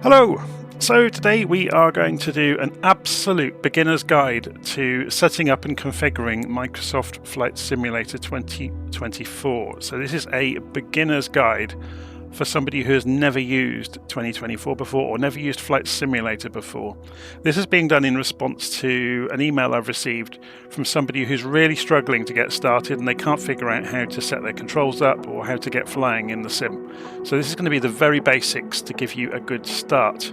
Hello! So today we are going to do an absolute beginner's guide to setting up and configuring Microsoft Flight Simulator 2024. So this is a beginner's guide for somebody who has never used 2024 before or never used Flight Simulator before. This is being done in response to an email I've received from somebody who's really struggling to get started and they can't figure out how to set their controls up or how to get flying in the sim. So this is going to be the very basics to give you a good start.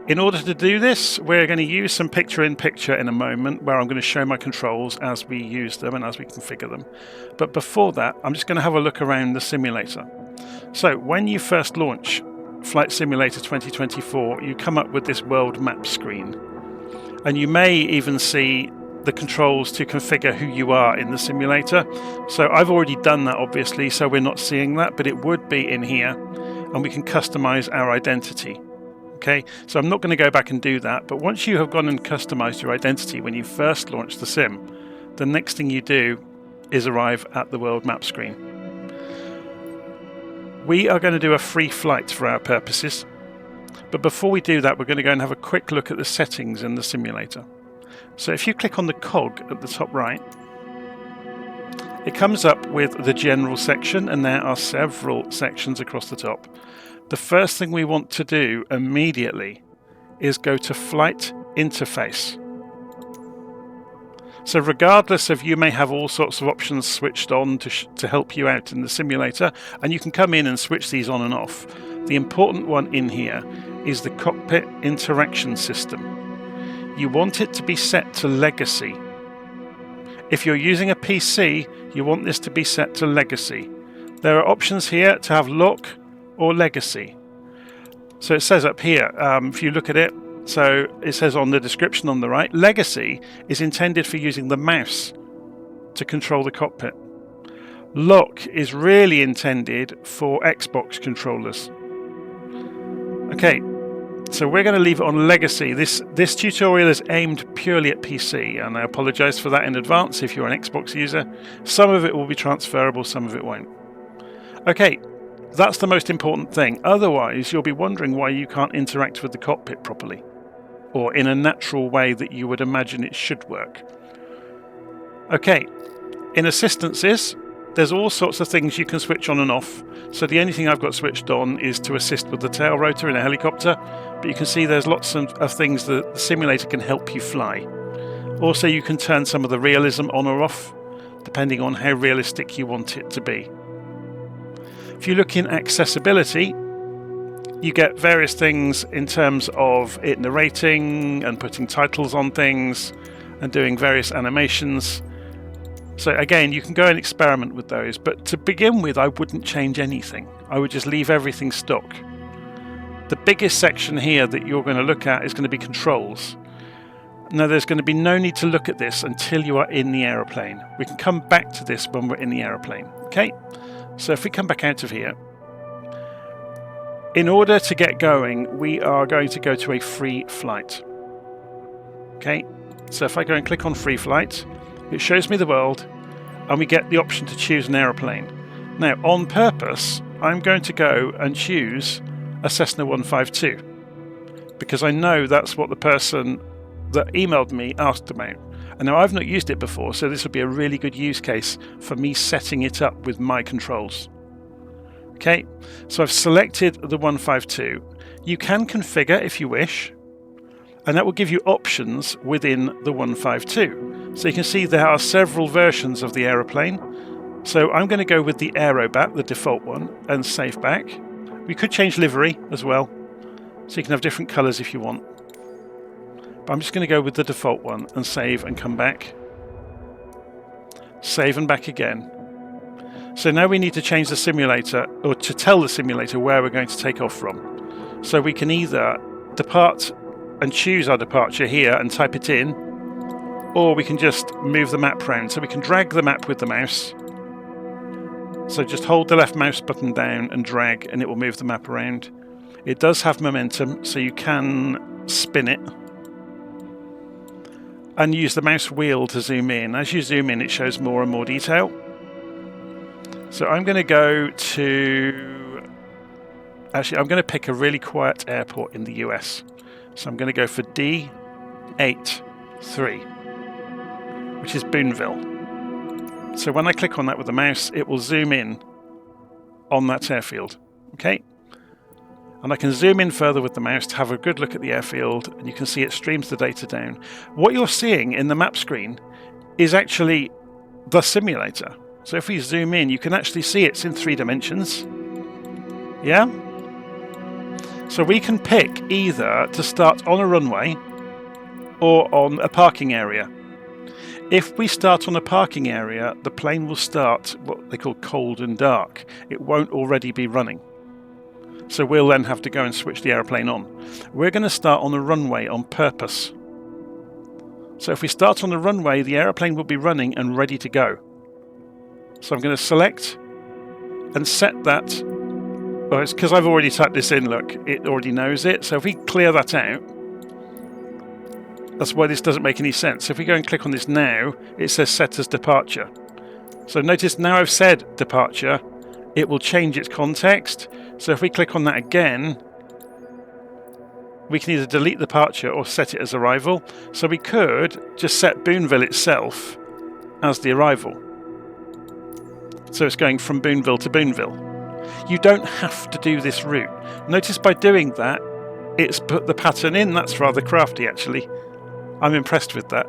In order to do this, we're going to use some picture-in-picture in a moment where I'm going to show my controls as we use them and as we configure them. But before that, I'm just going to have a look around the simulator. So when you first launch Flight Simulator 2024, you come up with this world map screen. And you may even see the controls to configure who you are in the simulator. So I've already done that, obviously, so we're not seeing that, but it would be in here. And we can customize our identity. Okay, so I'm not going to go back and do that, but once you have gone and customized your identity when you first launch the sim, the next thing you do is arrive at the world map screen. We are going to do a free flight for our purposes, but before we do that, we're going to go and have a quick look at the settings in the simulator. So if you click on the cog at the top right, it comes up with the general section, and there are several sections across the top. The first thing we want to do immediately is go to Flight Interface. So regardless of, you may have all sorts of options switched on to help you out in the simulator, and you can come in and switch these on and off. The important one in here is the Cockpit Interaction System. You want it to be set to Legacy. If you're using a PC, you want this to be set to Legacy. There are options here to have Lock or Legacy. So it says up here, if you look at it, so it says on the description on the right, Legacy is intended for using the mouse to control the cockpit. Lock is really intended for Xbox controllers. Okay, so we're going to leave it on Legacy. This tutorial is aimed purely at PC, and I apologize for that in advance if you're an Xbox user. Some of it will be transferable, some of it won't. Okay. That's the most important thing. Otherwise, you'll be wondering why you can't interact with the cockpit properly, or in a natural way that you would imagine it should work. Okay, in assistances, there's all sorts of things you can switch on and off. So the only thing I've got switched on is to assist with the tail rotor in a helicopter, but you can see there's lots of things that the simulator can help you fly. Also, you can turn some of the realism on or off, depending on how realistic you want it to be. If you look in accessibility, you get various things in terms of it narrating and putting titles on things and doing various animations. So again, you can go and experiment with those, but to begin with, I wouldn't change anything. I would just leave everything stock. The biggest section here that you're going to look at is going to be controls. Now, there's going to be no need to look at this until you are in the aeroplane. We can come back to this when we're in the aeroplane. Okay? So if we come back out of here, in order to get going, we are going to go to a free flight. Okay, so if I go and click on free flight, it shows me the world, and we get the option to choose an aeroplane. Now, on purpose, I'm going to go and choose a Cessna 152, because I know that's what the person that emailed me asked about. And now I've not used it before, so this would be a really good use case for me setting it up with my controls. Okay, so I've selected the 152. You can configure if you wish, and that will give you options within the 152. So you can see there are several versions of the aeroplane. So I'm going to go with the Aerobat, the default one, and save back. We could change livery as well, so you can have different colours if you want. I'm just going to go with the default one and save and come back. Save and back again. So now we need to change the simulator, or to tell the simulator where we're going to take off from. So we can either depart and choose our departure here and type it in, or we can just move the map around. So we can drag the map with the mouse. So just hold the left mouse button down and drag, and it will move the map around. It does have momentum, so you can spin it. And use the mouse wheel to zoom in. As you zoom in, it shows more and more detail. So I'm going to go to Actually, I'm going to pick a really quiet airport in the US. So I'm going to go for D83, which is Boonville. So when I click on that with the mouse, it will zoom in on that airfield. Okay? And I can zoom in further with the mouse to have a good look at the airfield, and you can see it streams the data down. What you're seeing in the map screen is actually the simulator. So if we zoom in, you can actually see it's in 3 dimensions. Yeah? So we can pick either to start on a runway or on a parking area. If we start on a parking area, the plane will start what they call cold and dark. It won't already be running. So we'll then have to go and switch the aeroplane on. We're going to start on a runway on purpose. So if we start on the runway, the aeroplane will be running and ready to go. So I'm going to select and set that. Well, it's because I've already typed this in, look, it already knows it. So if we clear that out, that's why this doesn't make any sense. So if we go and click on this now, it says set as departure. So notice now I've said departure, it will change its context. So if we click on that again, we can either delete departure or set it as arrival. So we could just set Boonville itself as the arrival. So it's going from Boonville to Boonville. You don't have to do this route. Notice by doing that, it's put the pattern in. That's rather crafty, actually. I'm impressed with that.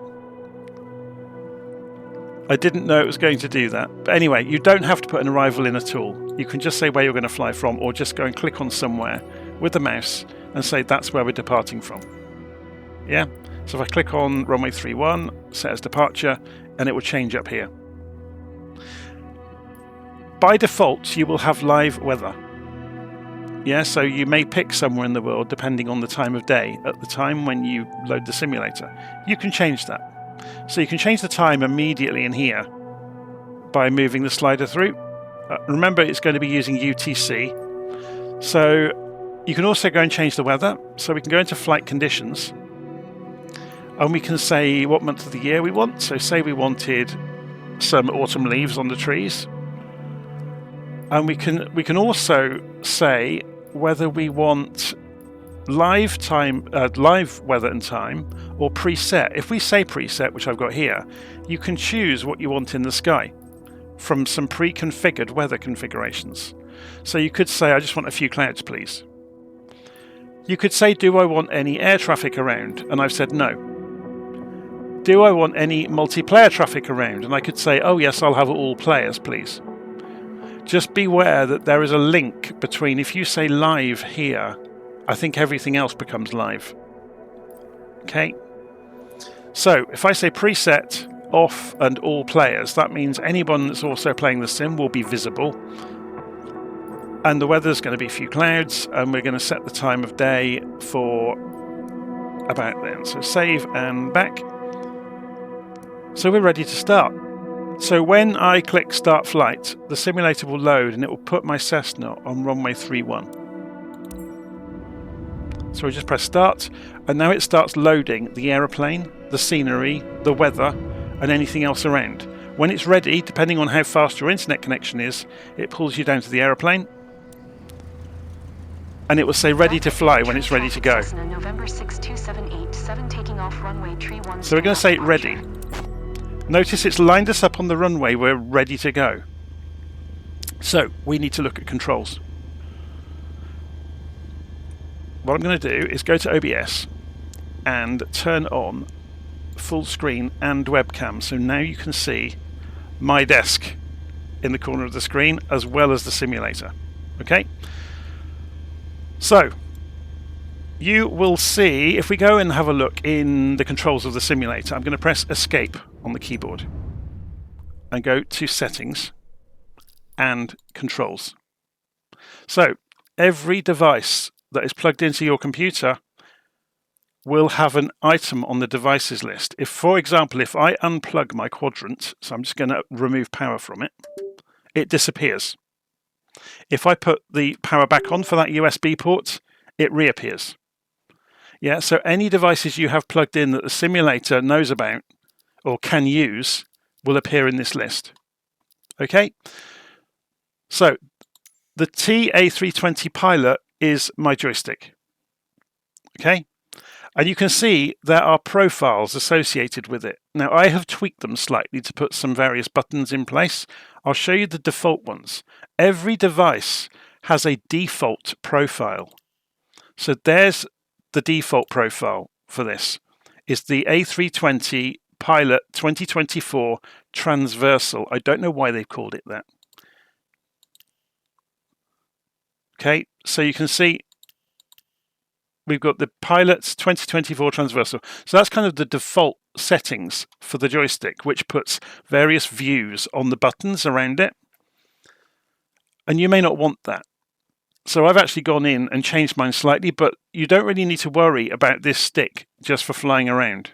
I didn't know it was going to do that. But anyway, you don't have to put an arrival in at all. You can just say where you're going to fly from, or just go and click on somewhere with the mouse and say that's where we're departing from. Yeah? So if I click on runway 31, set as departure, and it will change up here. By default, you will have live weather. Yeah, so you may pick somewhere in the world depending on the time of day at the time when you load the simulator. You can change that. So you can change the time immediately in here by moving the slider through. Remember, it's going to be using UTC. So you can also go and change the weather. So we can go into flight conditions and we can say what month of the year we want. So say we wanted some autumn leaves on the trees. And we can also say whether we want live weather and time, or preset. If we say preset, which I've got here, you can choose what you want in the sky from some pre-configured weather configurations. So you could say, I just want a few clouds, please. You could say, do I want any air traffic around? And I've said no. Do I want any multiplayer traffic around? And I could say, oh yes, I'll have all players, please. Just beware that there is a link between, if you say live here, I think everything else becomes live. Okay? So if I say preset, off, and all players, that means anyone that's also playing the sim will be visible. And the weather's going to be a few clouds, and we're going to set the time of day for about then. So save and back. So we're ready to start. So when I click start flight, the simulator will load and it will put my Cessna on runway 31. So I just press start, and now it starts loading the aeroplane, the scenery, the weather, and anything else around. When it's ready, depending on how fast your internet connection is, it pulls you down to the aeroplane, and it will say ready to fly when it's ready to go. So we're going to say ready. Notice it's lined us up on the runway, we're ready to go. So we need to look at controls. What I'm going to do is go to OBS and turn on full screen and webcam. So now you can see my desk in the corner of the screen as well as the simulator. Okay? So you will see, if we go and have a look in the controls of the simulator, I'm going to press escape on the keyboard and go to settings and controls. So every device that is plugged into your computer will have an item on the devices list. If, for example, if I unplug my quadrant, so I'm just going to remove power from it, it disappears. If I put the power back on for that USB port, it reappears. Yeah, so any devices you have plugged in that the simulator knows about or can use will appear in this list. Okay? So the TA320 Pilot is my joystick. Okay, and you can see there are profiles associated with it. Now I have tweaked them slightly to put some various buttons in place. I'll show you the default ones. Every device has a default profile. So there's the default profile for this. It's the A320 Pilot 2024 Transversal. I don't know why they've called it that. Okay, so you can see we've got the Pilot's 2024 Transversal. So that's kind of the default settings for the joystick, which puts various views on the buttons around it. And you may not want that. So I've actually gone in and changed mine slightly, but you don't really need to worry about this stick just for flying around.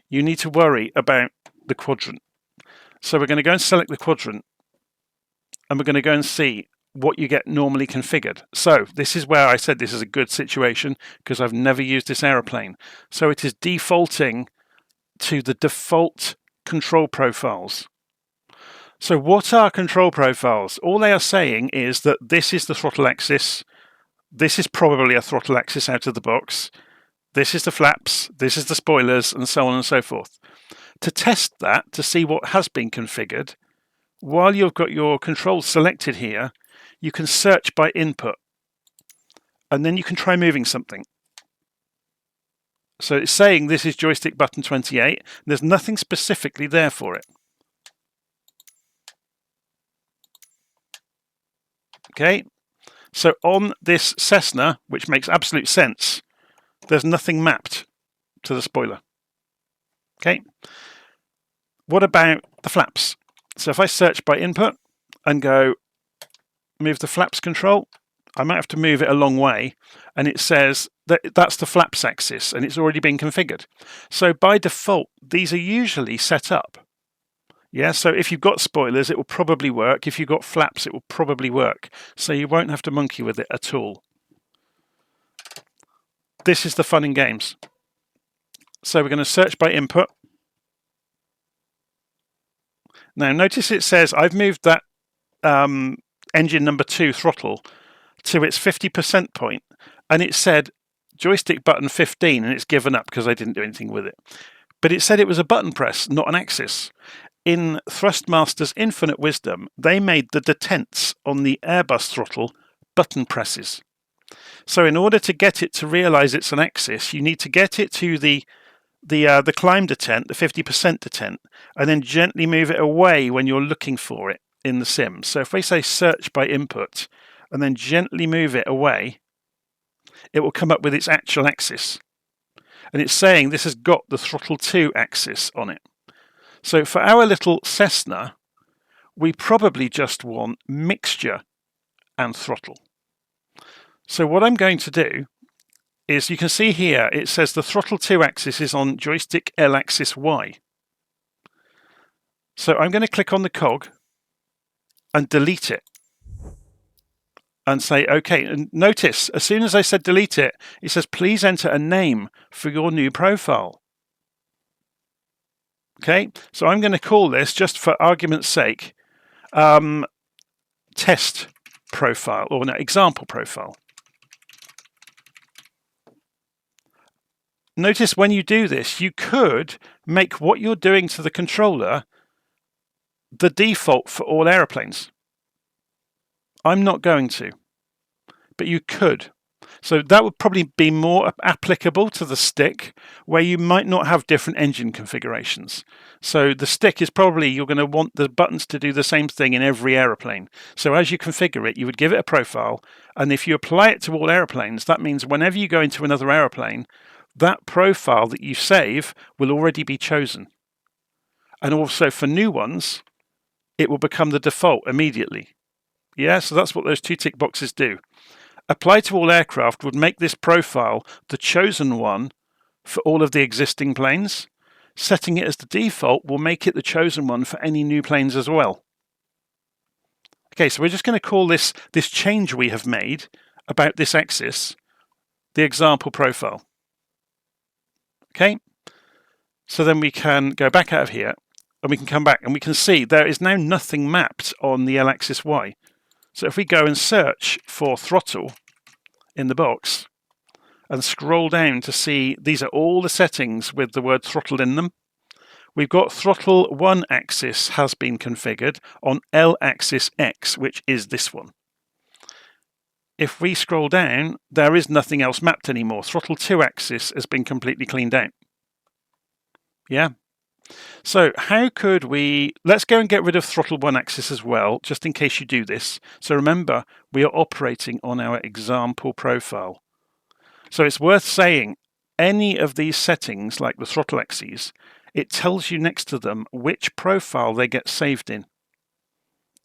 You need to worry about the quadrant. So we're going to go and select the quadrant, and we're going to go and see what you get normally configured. So this is where I said this is a good situation, because I've never used this aeroplane. So it is defaulting to the default control profiles. So what are control profiles? All they are saying is that this is the throttle axis. This is probably a throttle axis out of the box. This is the flaps. This is the spoilers, and so on and so forth. To test that, to see what has been configured, while you've got your controls selected here, you can search by input, and then you can try moving something. So it's saying this is joystick button 28. There's nothing specifically there for it. Okay, so on this Cessna, which makes absolute sense, there's nothing mapped to the spoiler. Okay, what about the flaps? So if I search by input and go move the flaps control, I might have to move it a long way, and it says that that's the flaps axis, and it's already been configured. So by default, these are usually set up. Yeah, so if you've got spoilers, it will probably work. If you've got flaps, it will probably work. So you won't have to monkey with it at all. This is the fun and games. So we're going to search by input. Now notice it says I've moved that engine number 2 throttle to its 50% point, and it said joystick button 15, and it's given up because I didn't do anything with it. But it said it was a button press, not an axis. In Thrustmaster's infinite wisdom, they made the detents on the Airbus throttle button presses. So in order to get it to realize it's an axis, you need to get it to the climb detent, the 50% detent, and then gently move it away when you're looking for it in the sim. So if we say search by input and then gently move it away, it will come up with its actual axis. And it's saying this has got the throttle 2 axis on it. So for our little Cessna, we probably just want mixture and throttle. So what I'm going to do is, you can see here it says the throttle 2 axis is on joystick L axis Y. So I'm going to click on the cog and delete it and say OK. And notice as soon as I said delete it, it says please enter a name for your new profile. Okay, so I'm going to call this, just for argument's sake, test profile, or no, example profile. Notice when you do this, you could make what you're doing to the controller the default for all aeroplanes. I'm not going to, but you could. So that would probably be more applicable to the stick, where you might not have different engine configurations. So the stick is probably, you're going to want the buttons to do the same thing in every aeroplane. So as you configure it, you would give it a profile, and if you apply it to all aeroplanes, that means whenever you go into another aeroplane, that profile that you save will already be chosen. And also for new ones, it will become the default immediately. Yeah, so that's what those 2 tick boxes do. Apply to all aircraft would make this profile the chosen one for all of the existing planes. Setting it as the default will make it the chosen one for any new planes as well. Okay, so we're just going to call this change we have made about this axis the example profile. Okay, so then we can go back out of here and we can come back and we can see there is now nothing mapped on the L axis Y. So if we go and search for throttle, in the box and scroll down to see these are all the settings with the word throttle in them. We've got throttle 1 axis has been configured on L axis X, which is this one. If we scroll down, there is nothing else mapped anymore. Throttle 2 axis has been completely cleaned out. Yeah. So how could we, let's go and get rid of throttle 1 axis as well, just in case you do this. So remember, we are operating on our example profile. So it's worth saying any of these settings, like the throttle axes, it tells you next to them which profile they get saved in.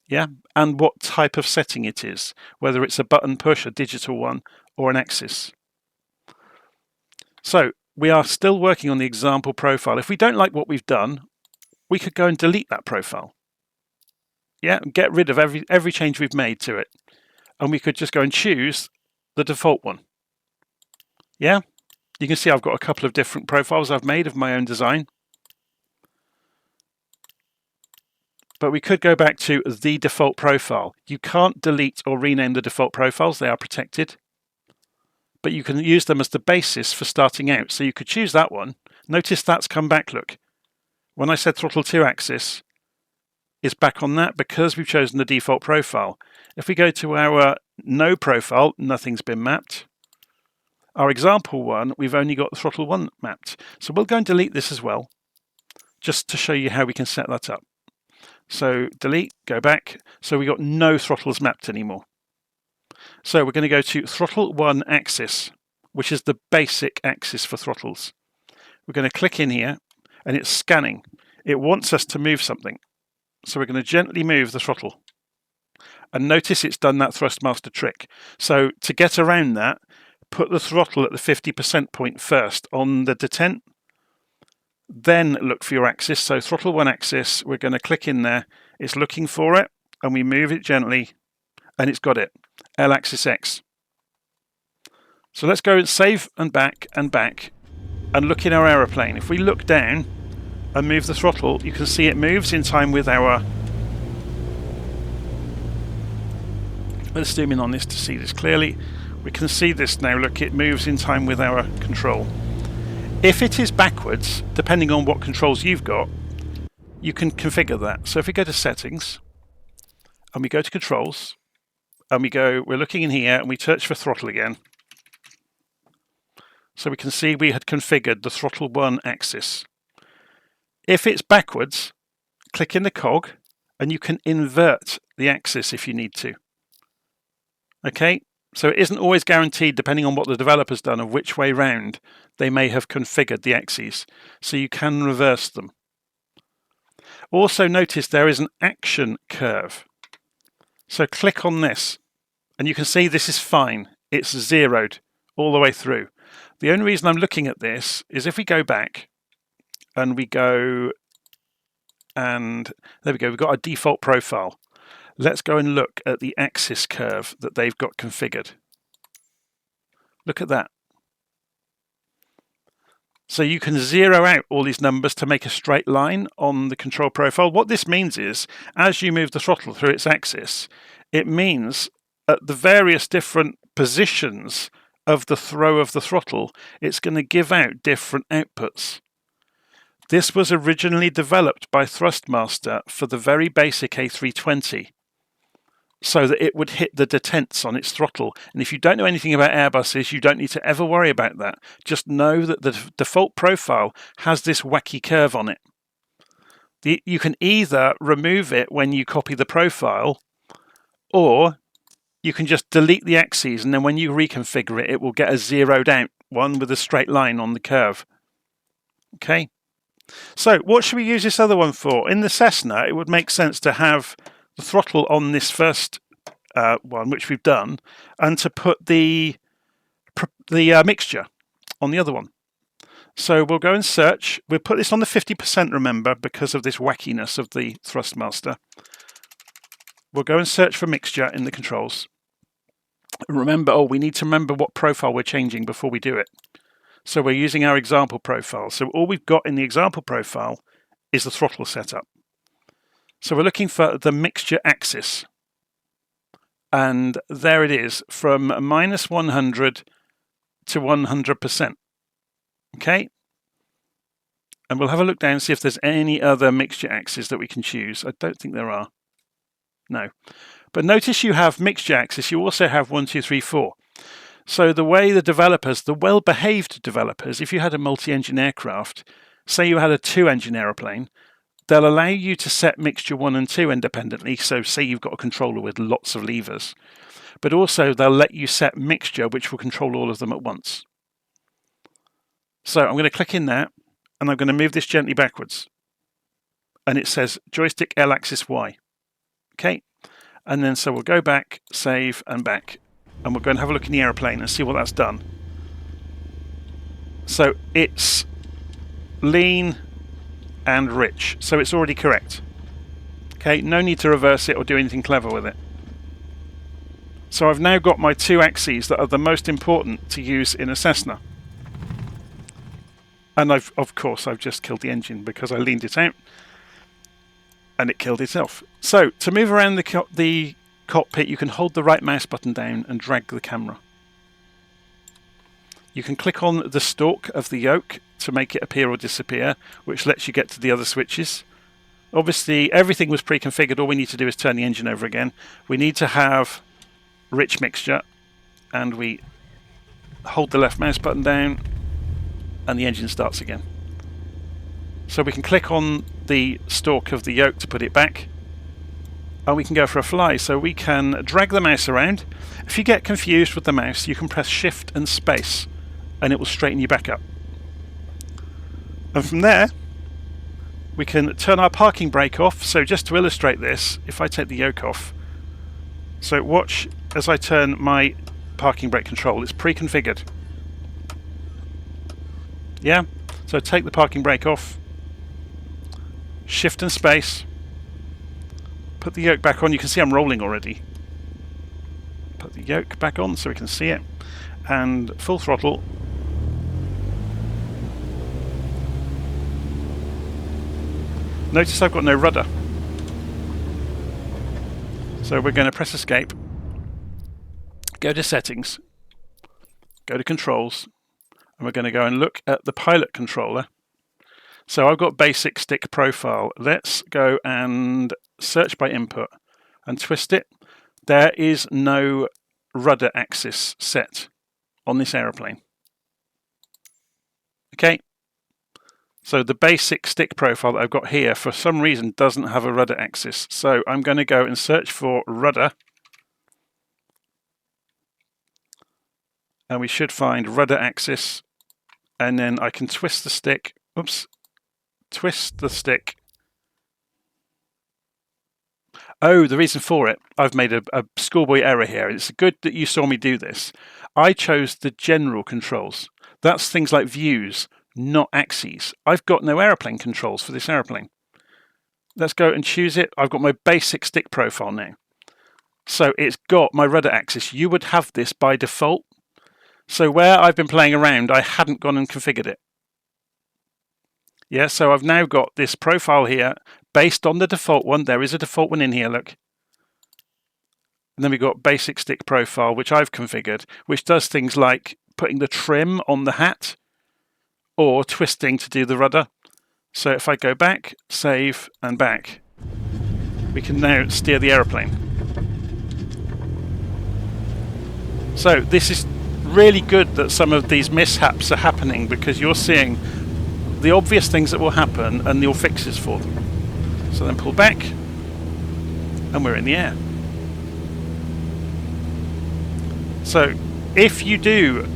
Yeah, and what type of setting it is, whether it's a button push, a digital one, or an axis. So we are still working on the example profile. If we don't like what we've done, we could go and delete that profile. Yeah, and get rid of every change we've made to it. And we could just go and choose the default one. Yeah, you can see I've got a couple of different profiles I've made of my own design. But we could go back to the default profile. You can't delete or rename the default profiles, they are protected. But you can use them as the basis for starting out. So you could choose that one. Notice that's come back, look. When I said throttle 2 axis, it's back on that because we've chosen the default profile. If we go to our no profile, nothing's been mapped. Our example one, we've only got throttle 1 mapped. So we'll go and delete this as well, just to show you how we can set that up. So delete, go back. So we got no throttles mapped anymore. So we're going to go to throttle 1 axis, which is the basic axis for throttles. We're going to click in here and it's scanning. It wants us to move something. So we're going to gently move the throttle. And notice it's done that thrustmaster trick. So to get around that, put the throttle at the 50% point first on the detent. Then look for your axis. So throttle 1 axis, we're going to click in there. It's looking for it and we move it gently and it's got it. L axis X. So let's go and save and back and look in our aeroplane. If we look down and move the throttle, you can see it moves in time with our... Let's zoom in on this to see this clearly. We can see this now. Look, it moves in time with our control. If it is backwards, depending on what controls you've got, you can configure that. So if we go to settings and we go to controls and we're looking in here and we search for throttle again. So we can see we had configured the throttle 1 axis. If it's backwards, click in the cog and you can invert the axis if you need to. Okay, so it isn't always guaranteed, depending on what the developer's done, of which way round they may have configured the axes. So you can reverse them. Also notice there is an action curve. So click on this and you can see this is fine. It's zeroed all the way through. The only reason I'm looking at this is if we go back and we go, and there we go, we've got a default profile. Let's go and look at the axis curve that they've got configured. Look at that. So you can zero out all these numbers to make a straight line on the control profile. What this means is, as you move the throttle through its axis, it means at the various different positions of the throw of the throttle, it's going to give out different outputs. This was originally developed by Thrustmaster for the very basic A320, so that it would hit the detents on its throttle. And if you don't know anything about Airbuses, you don't need to ever worry about that. Just know that the default profile has this wacky curve on it. You can either remove it when you copy the profile, or you can just delete the axes, and then when you reconfigure it, it will get a zeroed out one with a straight line on the curve. Okay, so what should we use this other one for? In the Cessna, it would make sense to have the throttle on this first one, which we've done, and to put the mixture on the other one. So we'll go and search. We'll put this on the 50%, remember, because of this wackiness of the Thrustmaster. We'll go and search for mixture in the controls. Remember, we need to remember what profile we're changing before we do it. So we're using our example profile. So all we've got in the example profile is the throttle setup. So we're looking for the mixture axis. And there it is, from -100 to 100%. Okay? And we'll have a look down and see if there's any other mixture axes that we can choose. I don't think there are. No. But notice you have mixture axis. You also have 1, 2, 3, 4. So the way the developers, the well-behaved developers, if you had a multi-engine aircraft, say you had a 2-engine aeroplane, they'll allow you to set mixture 1 and 2 independently. So say you've got a controller with lots of levers. But also they'll let you set mixture, which will control all of them at once. So I'm going to click in there, and I'm going to move this gently backwards. And it says joystick L axis Y. Okay. And then so we'll go back, save, and back. And we'll go and have a look in the aeroplane and see what that's done. So it's lean and rich. So it's already correct. Okay, no need to reverse it or do anything clever with it. So I've now got my 2 axes that are the most important to use in a Cessna. And of course I've just killed the engine because I leaned it out and it killed itself. So to move around the cockpit, you can hold the right mouse button down and drag the camera. You can click on the stalk of the yoke to make it appear or disappear, which lets you get to the other switches. Obviously everything was pre-configured. All we need to do is turn the engine over again. We need to have rich mixture, and we hold the left mouse button down and the engine starts again. So we can click on the stalk of the yoke to put it back, and we can go for a fly. So we can drag the mouse around. If you get confused with the mouse, you can press shift and space and it will straighten you back up. And from there we can turn our parking brake off. So just to illustrate this, if I take the yoke off, so watch as I turn my parking brake control, it's pre-configured. Yeah, so take the parking brake off, shift and space, put the yoke back on. You can see I'm rolling already. Put the yoke back on so we can see it, and full throttle. Notice I've got no rudder. So we're going to press escape, go to settings, go to controls, and we're going to go and look at the pilot controller. So I've got basic stick profile. Let's go and search by input and twist it. There is no rudder axis set on this aeroplane. Okay. So the basic stick profile that I've got here for some reason doesn't have a rudder axis. So I'm going to go and search for rudder. And we should find rudder axis. And then I can twist the stick. Oops. Twist the stick. Oh, the reason for it, I've made a schoolboy error here. It's good that you saw me do this. I chose the general controls. That's things like views, not axes. I've got no aeroplane controls for this aeroplane. Let's go and choose it. I've got my basic stick profile now. So it's got my rudder axis. You would have this by default. So where I've been playing around, I hadn't gone and configured it. Yeah, so I've now got this profile here based on the default one. There is a default one in here, look. And then we've got basic stick profile, which I've configured, which does things like putting the trim on the hat or twisting to do the rudder. So if I go back, save, and back, we can now steer the aeroplane. So this is really good that some of these mishaps are happening, because you're seeing the obvious things that will happen and your fixes for them. So then pull back and we're in the air. So if you do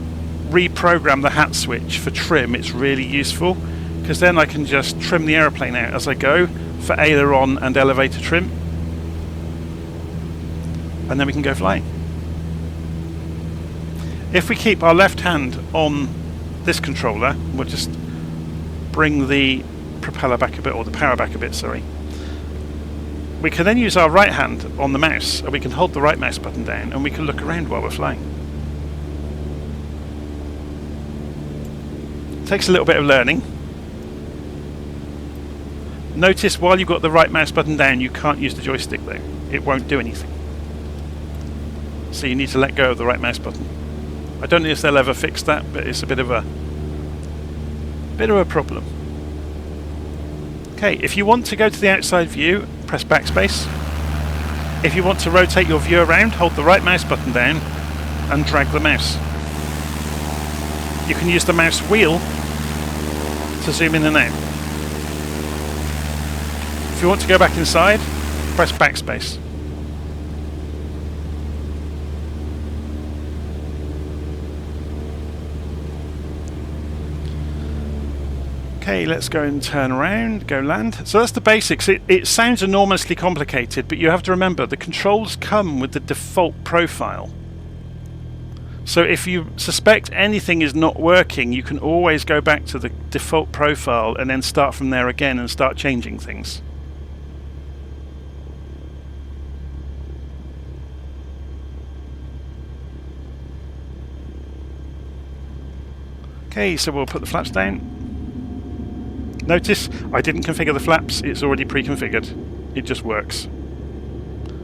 reprogram the hat switch for trim, it's really useful, because then I can just trim the aeroplane out as I go for aileron and elevator trim, and then we can go flying. If we keep our left hand on this controller, we'll just bring the propeller back a bit, or the power back a bit, sorry. We can then use our right hand on the mouse, and we can hold the right mouse button down and we can look around while we're flying. It takes a little bit of learning. Notice while you've got the right mouse button down, you can't use the joystick though. It won't do anything. So you need to let go of the right mouse button. I don't know if they'll ever fix that, but it's a bit of a problem. Okay, if you want to go to the outside view, press backspace. If you want to rotate your view around, hold the right mouse button down and drag the mouse. You can use the mouse wheel to zoom in and out. If you want to go back inside, press backspace. Okay, let's go and turn around, go land. So that's the basics. It sounds enormously complicated, but you have to remember the controls come with the default profile. So if you suspect anything is not working, you can always go back to the default profile and then start from there again and start changing things. Okay, so we'll put the flaps down. Notice I didn't configure the flaps, it's already pre-configured. It just works.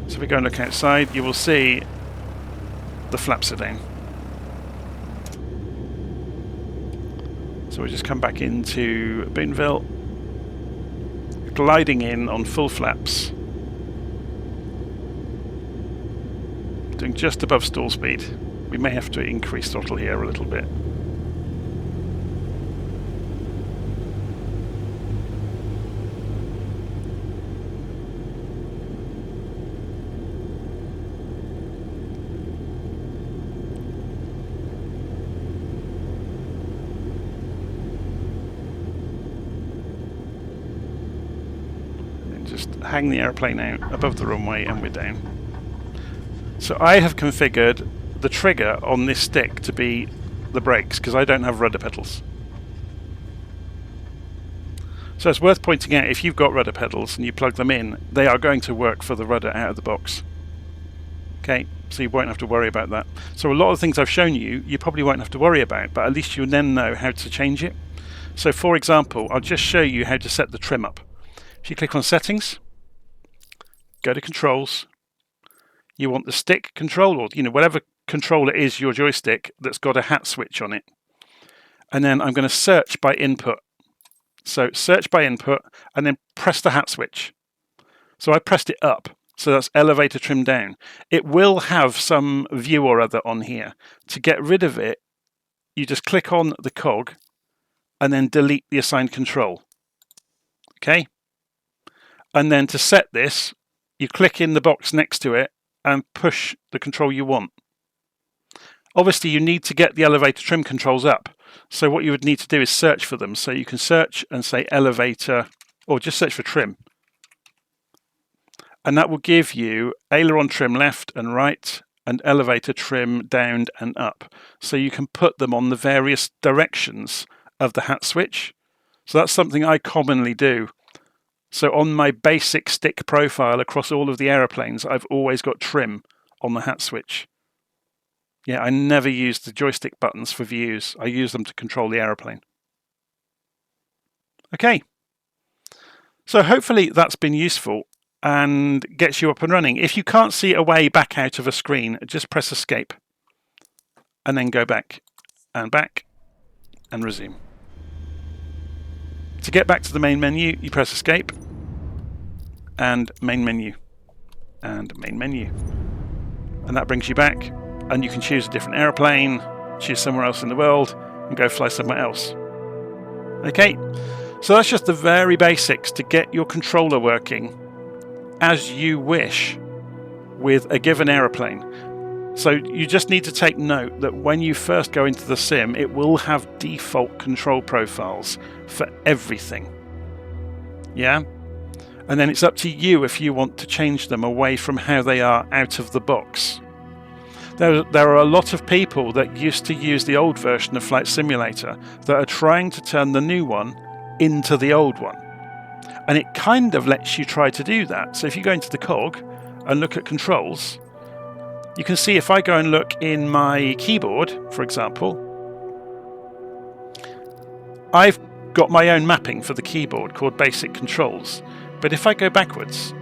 So if we go and look outside, you will see the flaps are down. So we'll just come back into Boonville, gliding in on full flaps, doing just above stall speed. We may have to increase throttle here a little bit. Just hang the airplane out above the runway and we're down. So I have configured the trigger on this stick to be the brakes because I don't have rudder pedals. So it's worth pointing out, if you've got rudder pedals and you plug them in, they are going to work for the rudder out of the box. Okay, so you won't have to worry about that. So a lot of the things I've shown you, you probably won't have to worry about, but at least you'll then know how to change it. So for example, I'll just show you how to set the trim up. If you click on Settings, go to Controls, you want the stick control, or whatever control it is, your joystick that's got a hat switch on it. And then I'm going to search by input. So search by input and then press the hat switch. So I pressed it up, so that's elevator trim down. It will have some view or other on here. To get rid of it, you just click on the cog and then delete the assigned control. Okay? And then to set this, you click in the box next to it and push the control you want. Obviously, you need to get the elevator trim controls up. So what you would need to do is search for them. So you can search and say elevator, or just search for trim. And that will give you aileron trim left and right and elevator trim down and up. So you can put them on the various directions of the hat switch. So that's something I commonly do. So on my basic stick profile across all of the aeroplanes, I've always got trim on the hat switch. Yeah, I never use the joystick buttons for views. I use them to control the aeroplane. Okay. So hopefully that's been useful and gets you up and running. If you can't see a way back out of a screen, just press Escape and then go back and resume. To get back to the main menu, you press Escape and main menu and main menu. And that brings you back, and you can choose a different airplane, choose somewhere else in the world, and go fly somewhere else. Okay, so that's just the very basics to get your controller working as you wish with a given aeroplane. So you just need to take note that when you first go into the sim, it will have default control profiles for everything. Yeah? And then it's up to you if you want to change them away from how they are out of the box. There are a lot of people that used to use the old version of Flight Simulator that are trying to turn the new one into the old one. And it kind of lets you try to do that. So if you go into the cog and look at controls, you can see if I go and look in my keyboard, for example, I've got my own mapping for the keyboard called Basic Controls. But if I go backwards,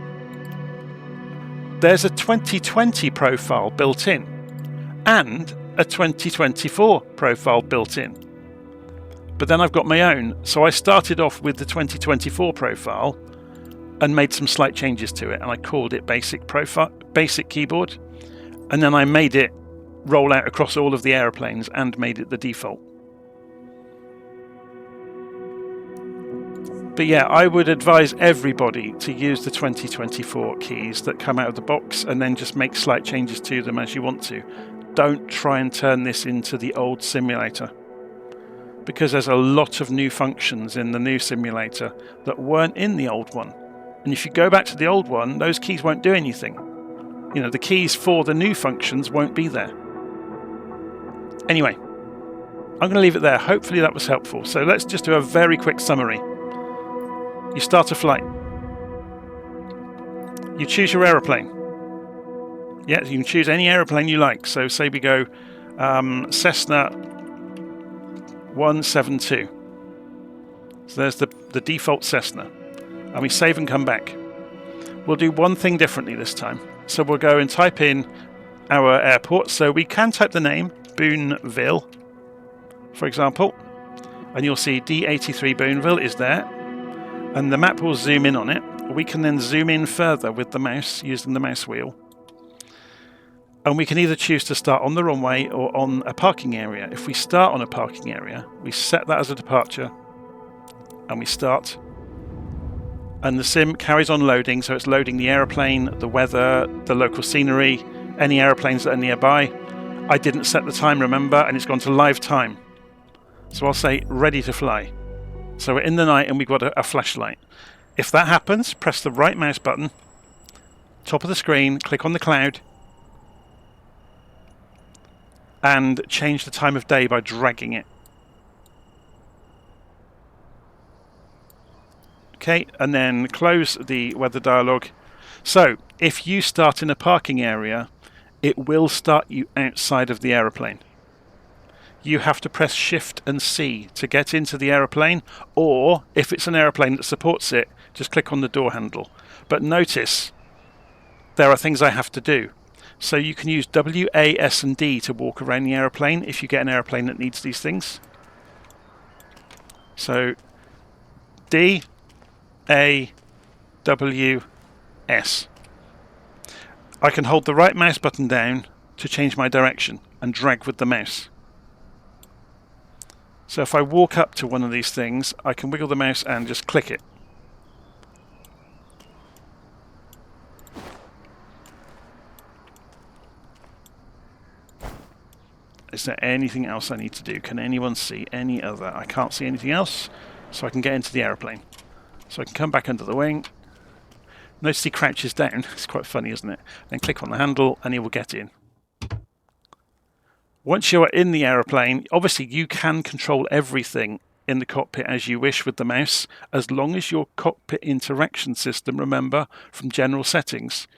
there's a 2020 profile built in. and a 2024 profile built in. But then I've got my own. So I started off with the 2024 profile and made some slight changes to it, and I called it basic keyboard, and then I made it roll out across all of the aeroplanes and made it the default. But yeah, I would advise everybody to use the 2024 keys that come out of the box and then just make slight changes to them as you want to. Don't try and turn this into the old simulator, because there's a lot of new functions in the new simulator that weren't in the old one. And if you go back to the old one, those keys won't do anything. You know, the keys for the new functions won't be there. Anyway, I'm going to leave it there. Hopefully that was helpful. So let's just do a very quick summary. You start a flight. You choose your aeroplane. Yeah, you can choose any aeroplane you like. So say we go Cessna 172. So there's the default Cessna. And we save and come back. We'll do one thing differently this time. So we'll go and type in our airport. So we can type the name, Boonville, for example. And you'll see D83 Boonville is there. And the map will zoom in on it. We can then zoom in further with the mouse, using the mouse wheel. And we can either choose to start on the runway or on a parking area. If we start on a parking area, we set that as a departure. And we start. And the sim carries on loading, so it's loading the aeroplane, the weather, the local scenery, any aeroplanes that are nearby. I didn't set the time, remember, and it's gone to live time. So I'll say ready to fly. So we're in the night and we've got a flashlight. If that happens, press the right mouse button, top of the screen, click on the cloud, and change the time of day by dragging it. Okay, and then close the weather dialog. So if you start in a parking area, it will start you outside of the aeroplane. You have to press Shift and C to get into the aeroplane, or if it's an aeroplane that supports it, just click on the door handle. But notice there are things I have to do. So you can use W, A, S and D to walk around the aeroplane if you get an aeroplane that needs these things. So D, A, W, S. I can hold the right mouse button down to change my direction and drag with the mouse. So if I walk up to one of these things, I can wiggle the mouse and just click it. Is there anything else I need to do? Can anyone see any other? I can't see anything else, so I can get into the aeroplane. So I can come back under the wing. Notice he crouches down. It's quite funny, isn't it? Then click on the handle and he will get in. Once you are in the aeroplane, obviously you can control everything in the cockpit as you wish with the mouse, as long as your cockpit interaction system, remember, from general settings,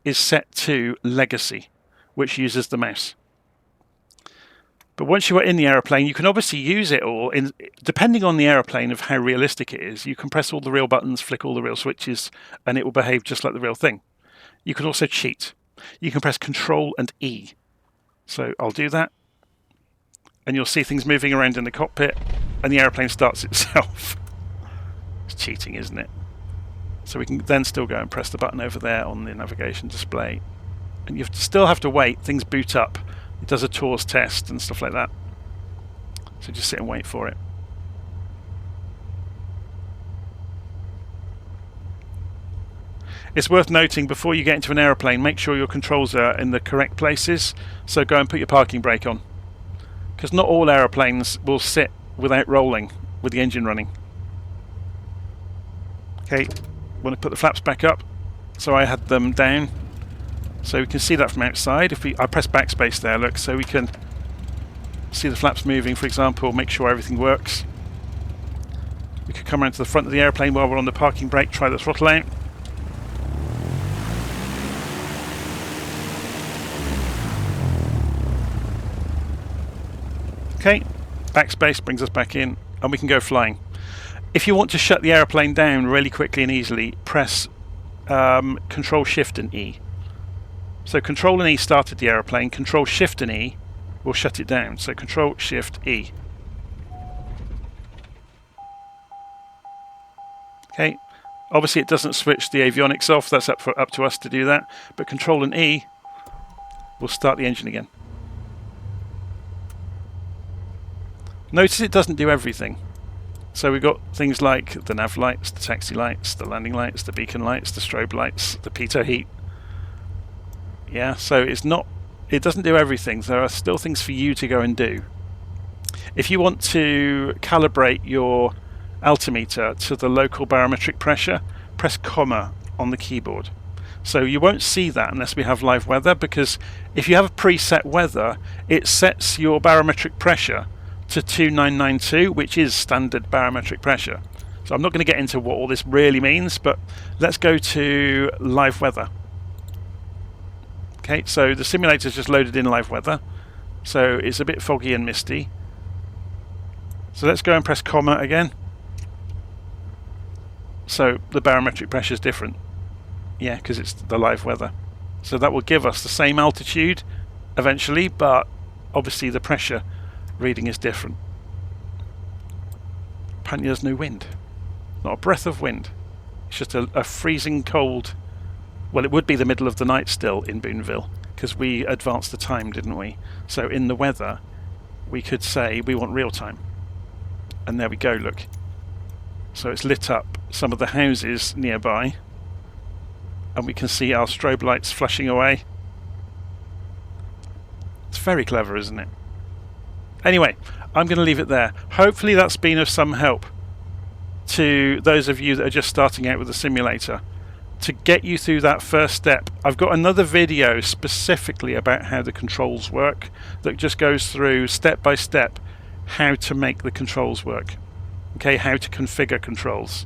is set to legacy, which uses the mouse. But once you are in the aeroplane, you can obviously use it all, depending on the aeroplane of how realistic it is. You can press all the real buttons, flick all the real switches, and it will behave just like the real thing. You can also cheat. You can press Control and E. So I'll do that, and you'll see things moving around in the cockpit, and the aeroplane starts itself. It's cheating, isn't it? So we can then still go and press the button over there on the navigation display. And you still have to wait, things boot up. It does a TORS test and stuff like that. So just sit and wait for it. It's worth noting, before you get into an aeroplane, make sure your controls are in the correct places. So go and put your parking brake on, because not all aeroplanes will sit without rolling with the engine running. Okay, want to put the flaps back up. So I had them down, so we can see that from outside. If I press backspace there, look, so we can see the flaps moving, for example, make sure everything works. We could come around to the front of the airplane while we're on the parking brake, try the throttle out. Okay, backspace brings us back in, and we can go flying. If you want to shut the aeroplane down really quickly and easily, press Control Shift and E. So Control and E started the aeroplane, Control Shift and E will shut it down. So Control Shift E. Okay, obviously it doesn't switch the avionics off, that's up to us to do that, but Control and E will start the engine again. Notice it doesn't do everything. So we've got things like the nav lights, the taxi lights, the landing lights, the beacon lights, the strobe lights, the pitot heat. Yeah, so it doesn't do everything. There are still things for you to go and do. If you want to calibrate your altimeter to the local barometric pressure, press comma on the keyboard. So you won't see that unless we have live weather, because if you have a preset weather, it sets your barometric pressure to 2992, which is standard barometric pressure. So I'm not going to get into what all this really means, but let's go to live weather. Okay, so the simulator's just loaded in live weather, so it's a bit foggy and misty. So let's go and press comma again. So the barometric pressure is different. Yeah, because it's the live weather. So that will give us the same altitude eventually, but obviously the pressure reading is different. Apparently there's no wind. Not a breath of wind. It's just a freezing cold. Well, it would be the middle of the night still in Boonville, because we advanced the time, didn't we? So in the weather, we could say we want real time. And there we go, look. So it's lit up some of the houses nearby, and we can see our strobe lights flashing away. It's very clever, isn't it? Anyway, I'm going to leave it there. Hopefully that's been of some help to those of you that are just starting out with the simulator, to get you through that first step. I've got another video specifically about how the controls work that just goes through step by step how to make the controls work. Okay, how to configure controls.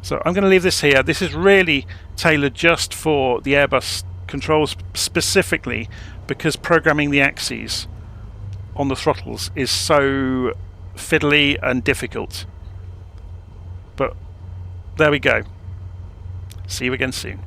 So I'm going to leave this here. This is really tailored just for the Airbus controls specifically, because programming the axes on the throttles is so fiddly and difficult. But there we go. See you again soon.